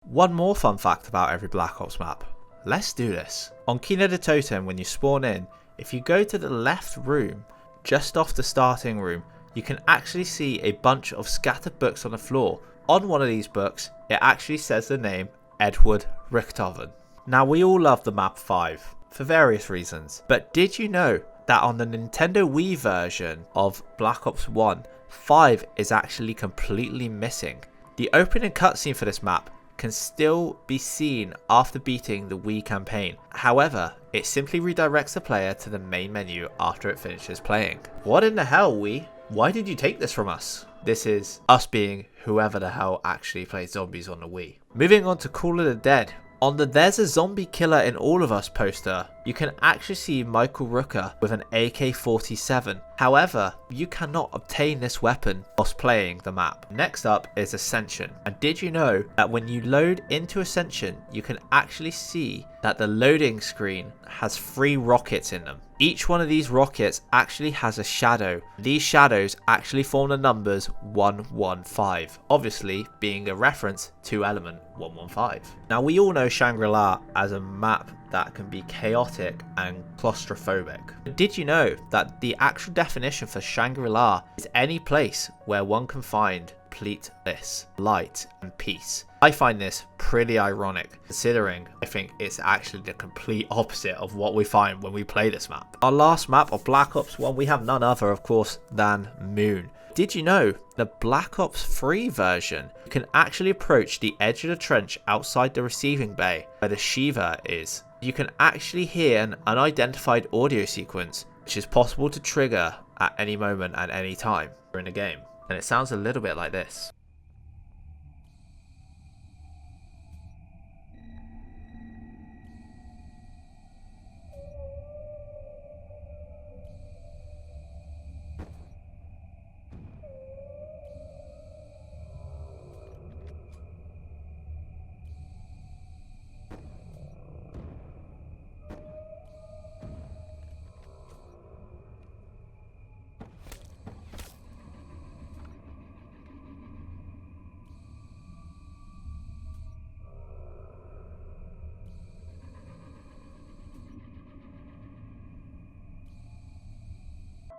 One more fun fact about every Black Ops map. Let's do this. On Kino de Toten, when you spawn in, if you go to the left room, just off the starting room, you can actually see a bunch of scattered books on the floor. On one of these books, it actually says the name Edward Richtofen. Now, we all love the map 5 for various reasons, but did you know that on the Nintendo Wii version of Black Ops 1, 5 is actually completely missing? The opening cutscene for this map can still be seen after beating the Wii campaign. However, it simply redirects the player to the main menu after it finishes playing. What in the hell, Wii? Why did you take this from us? This is us being whoever the hell actually plays zombies on the Wii. Moving on to Call of the Dead. On the There's a Zombie Killer in All of Us poster, you can actually see Michael Rooker with an AK-47. However, you cannot obtain this weapon whilst playing the map. Next up is Ascension. And did you know that when you load into Ascension, you can actually see that the loading screen has 3 rockets in them. Each one of these rockets actually has a shadow. These shadows actually form the numbers 115, obviously being a reference to element 115. Now, we all know Shangri-La as a map that can be chaotic and claustrophobic. But did you know that the actual definition for Shangri-La is any place where one can find complete bliss, light and peace? I find this pretty ironic, considering I think it's actually the complete opposite of what we find when we play this map. Our last map of Black Ops 1, we have none other, of course, than Moon. Did you know the Black Ops 3 version, you can actually approach the edge of the trench outside the receiving bay where the Shiva is? You can actually hear an unidentified audio sequence, which is possible to trigger at any moment at any time during the game. And it sounds a little bit like this.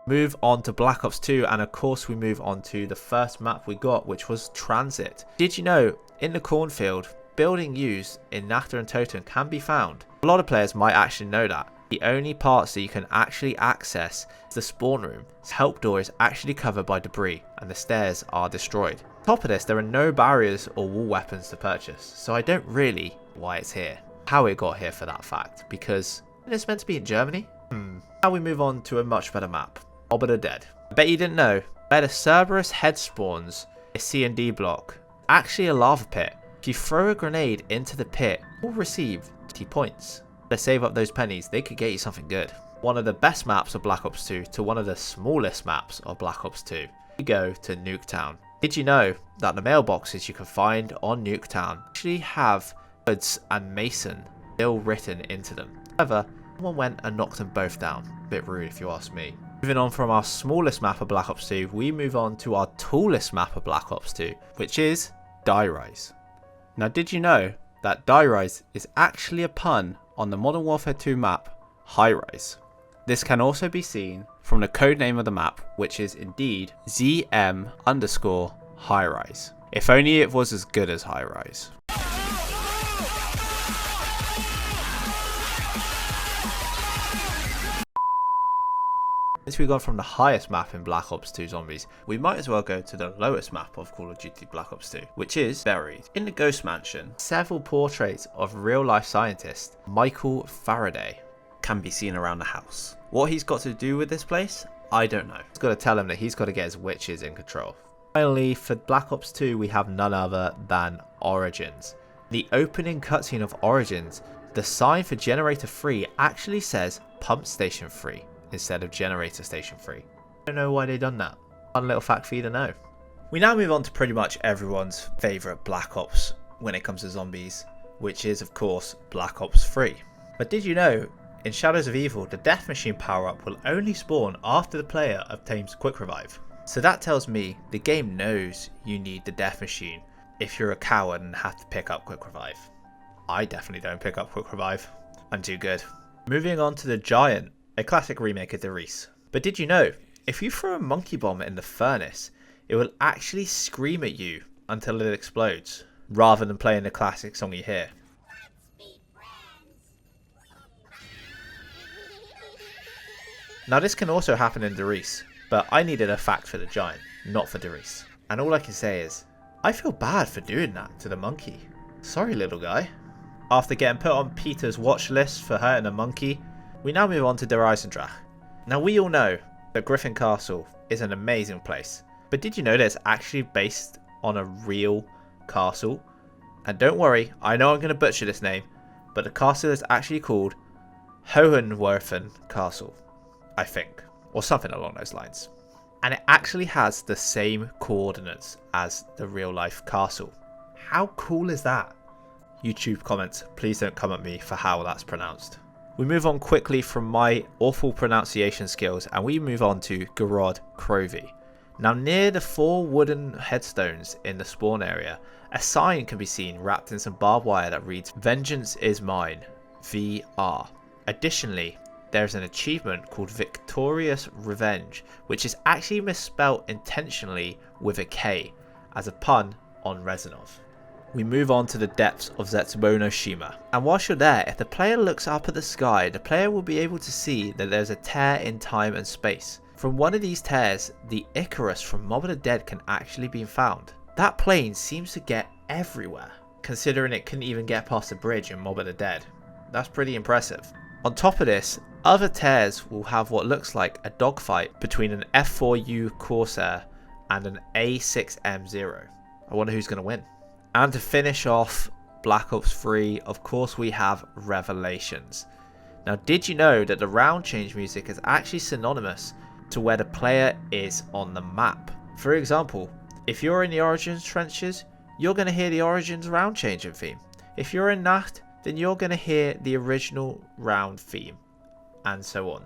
Move on to Black Ops 2, and of course we move on to the first map we got, which was Transit. Did you know in the cornfield, building used in Nafta and Toten can be found? A lot of players might actually know that. The only parts that you can actually access is the spawn room. Its help door is actually covered by debris and the stairs are destroyed. On top of this, there are no barriers or wall weapons to purchase, so I don't really know why it's here. How it got here for that fact, because it's meant to be in Germany? Now we move on to a much better map. Obby the Dead. I bet you didn't know, where the Cerberus head spawns, a C&D block, actually a lava pit. If you throw a grenade into the pit, you'll receive 20 points. To save up those pennies, they could get you something good. One of the best maps of Black Ops 2 to one of the smallest maps of Black Ops 2. We go to Nuketown. Did you know that the mailboxes you can find on Nuketown actually have Woods and Mason still written into them? However, someone went and knocked them both down. A bit rude if you ask me. Moving on from our smallest map of Black Ops 2, we move on to our tallest map of Black Ops 2, which is Highrise. Now, did you know that Highrise is actually a pun on the Modern Warfare 2 map, Highrise? This can also be seen from the codename of the map, which is indeed ZM_Highrise. If only it was as good as Highrise. Since we got from the highest map in Black Ops 2 Zombies, we might as well go to the lowest map of Call of Duty Black Ops 2, which is Buried. In the Ghost Mansion, several portraits of real-life scientist Michael Faraday can be seen around the house. What he's got to do with this place, I don't know. He's got to tell him that he's got to get his witches in control. Finally, for Black Ops 2, we have none other than Origins. The opening cutscene of Origins, the sign for Generator 3 actually says Pump Station 3. Instead of Generator Station 3. I don't know why they done that. Fun little fact for you to know. We now move on to pretty much everyone's favourite Black Ops when it comes to zombies, which is of course Black Ops 3. But did you know, in Shadows of Evil, the Death Machine power-up will only spawn after the player obtains Quick Revive. So that tells me the game knows you need the Death Machine if you're a coward and have to pick up Quick Revive. I definitely don't pick up Quick Revive. I'm too good. Moving on to the Giant, a classic remake of Derice. But did you know, if you throw a monkey bomb in the furnace, it will actually scream at you until it explodes, rather than playing the classic song you hear. Now this can also happen in Derice, but I needed a fact for the Giant, not for Derice. And all I can say is, I feel bad for doing that to the monkey. Sorry, little guy. After getting put on Peter's watch list for hurting a monkey, we now move on to Der Eisendrache. Now we all know that Griffin Castle is an amazing place, but did you know that it's actually based on a real castle? And don't worry, I know I'm going to butcher this name, but the castle is actually called Hohenwerfen Castle, I think, or something along those lines. And it actually has the same coordinates as the real life castle. How cool is that? YouTube comments, please don't come at me for how that's pronounced. We move on quickly from my awful pronunciation skills and we move on to Gorod Krovi. Now near the 4 wooden headstones in the spawn area, a sign can be seen wrapped in some barbed wire that reads "Vengeance is mine, VR." Additionally, there's an achievement called Victorious Revenge, which is actually misspelt intentionally with a K, as a pun on Rezanov. We move on to the depths of Zetsubono Shima, and whilst you're there, if the player looks up at the sky, the player will be able to see that there's a tear in time and space. From one of these tears, the Icarus from Mob of the Dead can actually be found. That plane seems to get everywhere, considering it couldn't even get past the bridge in Mob of the Dead. That's pretty impressive. On top of this, other tears will have what looks like a dogfight between an F4U Corsair and an A6M0. I wonder who's going to win. And to finish off Black Ops 3, of course we have Revelations. Now did you know that the round change music is actually synonymous to where the player is on the map? For example, if you're in the Origins trenches, you're going to hear the Origins round changing theme. If you're in Nacht, then you're going to hear the original round theme, and so on.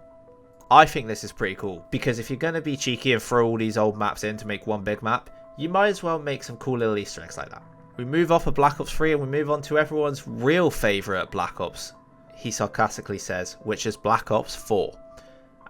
I think this is pretty cool, because if you're going to be cheeky and throw all these old maps in to make one big map, you might as well make some cool little Easter eggs like that. We move off of Black Ops 3 and we move on to everyone's real favourite Black Ops, he sarcastically says, which is Black Ops 4.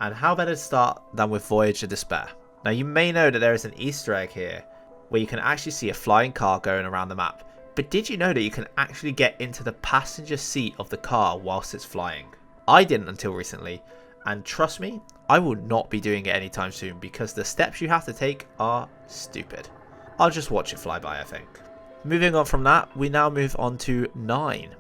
And how better to start than with Voyage of Despair. Now you may know that there is an Easter egg here, where you can actually see a flying car going around the map. But did you know that you can actually get into the passenger seat of the car whilst it's flying? I didn't until recently, and trust me, I will not be doing it anytime soon because the steps you have to take are stupid. I'll just watch it fly by, I think. Moving on from that, we now move on to 9.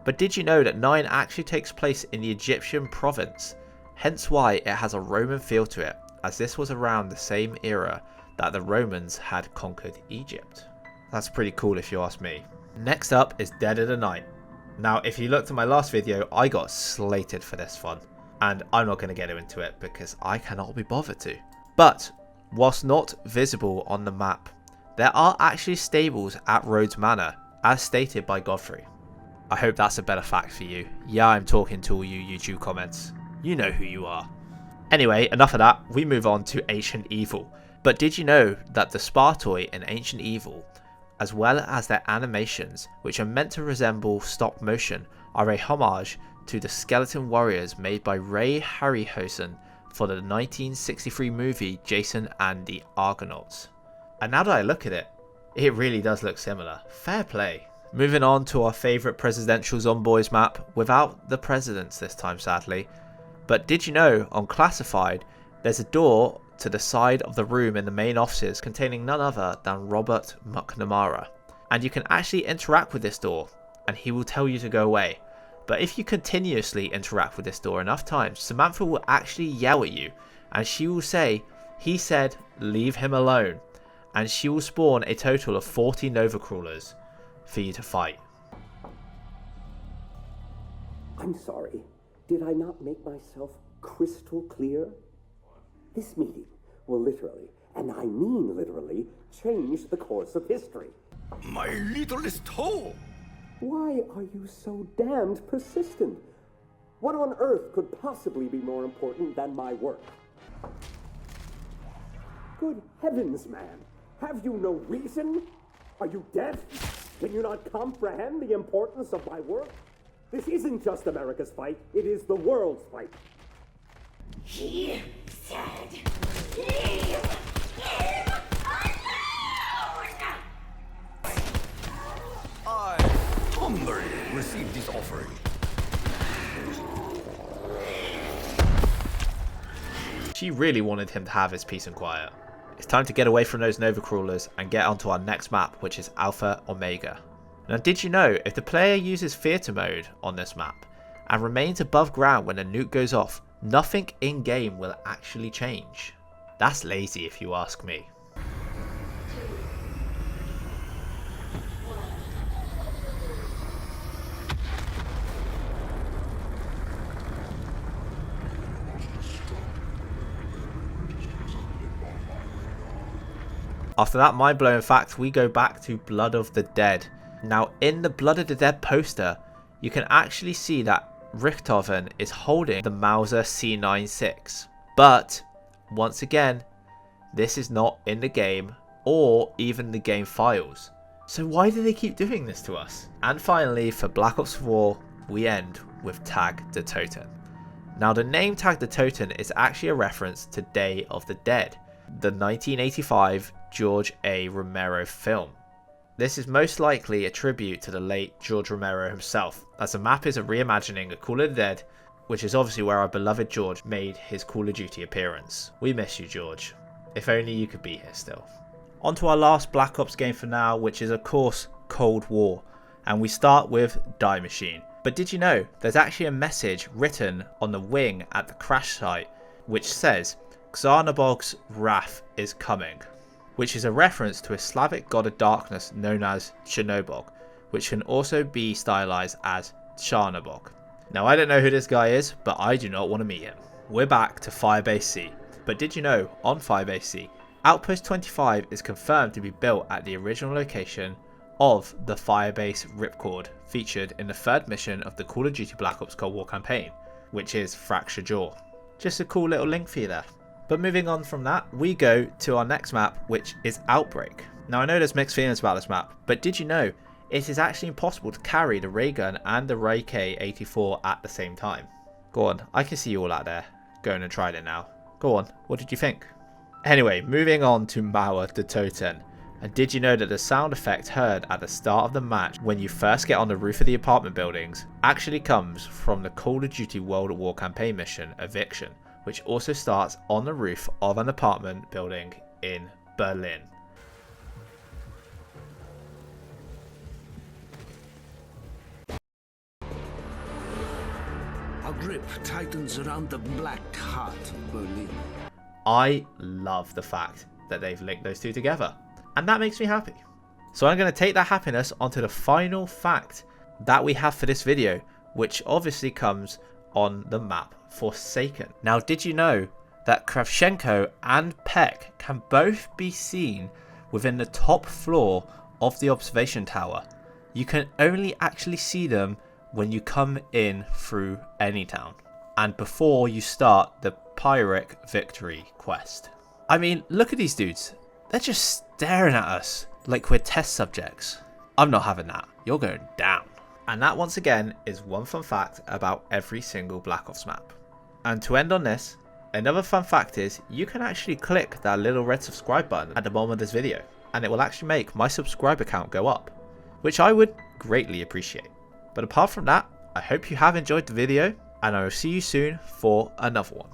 But did you know that 9 actually takes place in the Egyptian province? Hence why it has a Roman feel to it, as this was around the same era that the Romans had conquered Egypt. That's pretty cool if you ask me. Next up is Dead of the Night. Now if you looked at my last video, I got slated for this one, and I'm not going to get into it because I cannot be bothered to. But whilst not visible on the map, there are actually stables at Rhodes Manor, as stated by Godfrey. I hope that's a better fact for you. Yeah, I'm talking to all you YouTube comments. You know who you are. Anyway, enough of that, we move on to Ancient Evil. But did you know that the Spartoi in Ancient Evil, as well as their animations, which are meant to resemble stop motion, are a homage to the skeleton warriors made by Ray Harryhausen for the 1963 movie Jason and the Argonauts? And now that I look at it, it really does look similar. Fair play. Moving on to our favourite presidential Zomboys map, without the presidents this time sadly. But did you know, on Classified, there's a door to the side of the room in the main offices containing none other than Robert McNamara. And you can actually interact with this door, and he will tell you to go away. But if you continuously interact with this door enough times, Samantha will actually yell at you, and she will say, "He said, leave him alone." And she will spawn a total of 40 Nova Crawlers for you to fight. I'm sorry. Did I not make myself crystal clear? This meeting will literally, and I mean literally, change the course of history. My littlest toe! Why are you so damned persistent? What on earth could possibly be more important than my work? Good heavens, man! Have you no reason? Are you deaf? Can you not comprehend the importance of my work? This isn't just America's fight, it is the world's fight. He said, leave him alone! I humbly receive this offering. She really wanted him to have his peace and quiet. It's time to get away from those Nova Crawlers and get onto our next map, which is Alpha Omega. Now, did you know if the player uses theatre mode on this map and remains above ground when a nuke goes off, nothing in game will actually change? That's lazy if you ask me. After that mind-blowing fact, we go back to Blood of the Dead. Now, in the Blood of the Dead poster, you can actually see that Richthofen is holding the Mauser C96. But, once again, this is not in the game or even the game files. So why do they keep doing this to us? And finally, for Black Ops 4, we end with Tag der Toten. Now, the name Tag der Toten is actually a reference to Day of the Dead, the 1985 George A. Romero film. This is most likely a tribute to the late George Romero himself, as the map is a reimagining of Call of the Dead, which is obviously where our beloved George made his Call of Duty appearance. We miss you, George. If only you could be here still. On to our last Black Ops game for now, which is of course Cold War, and we start with Die Machine. But did you know there's actually a message written on the wing at the crash site which says Xanabog's wrath is coming, which is a reference to a Slavic god of darkness known as Chernobog, which can also be stylized as Charnabog. Now, I don't know who this guy is, but I do not want to meet him. We're back to Firebase C, but did you know on Firebase C, Outpost 25 is confirmed to be built at the original location of the Firebase Ripcord featured in the third mission of the Call of Duty Black Ops Cold War campaign, which is Fracture Jaw. Just a cool little link for you there. But moving on from that, we go to our next map, which is Outbreak. Now, I know there's mixed feelings about this map, but did you know it is actually impossible to carry the ray gun and the Ray K84 at the same time? Go on, I can see you all out there going and trying it now. Go on, what did you think? Anyway, moving on to Mauer der Toten. And did you know that the sound effect heard at the start of the match when you first get on the roof of the apartment buildings actually comes from the Call of Duty World at War campaign mission Eviction, which also starts on the roof of an apartment building in Berlin. Our grip tightens around the black heart of Berlin. I love the fact that they've linked those two together, and that makes me happy. So I'm going to take that happiness onto the final fact that we have for this video, which obviously comes on the map Forsaken. Now, did you know that Kravchenko and Peck can both be seen within the top floor of the observation tower? You can only actually see them when you come in through Anytown and before you start the Pyrrhic Victory quest. I mean, look at these dudes. They're just staring at us like we're test subjects. I'm not having that. You're going down. And that, once again, is one fun fact about every single Black Ops map. And to end on this, another fun fact is you can actually click that little red subscribe button at the bottom of this video, and it will actually make my subscriber count go up, which I would greatly appreciate. But apart from that, I hope you have enjoyed the video, and I will see you soon for another one.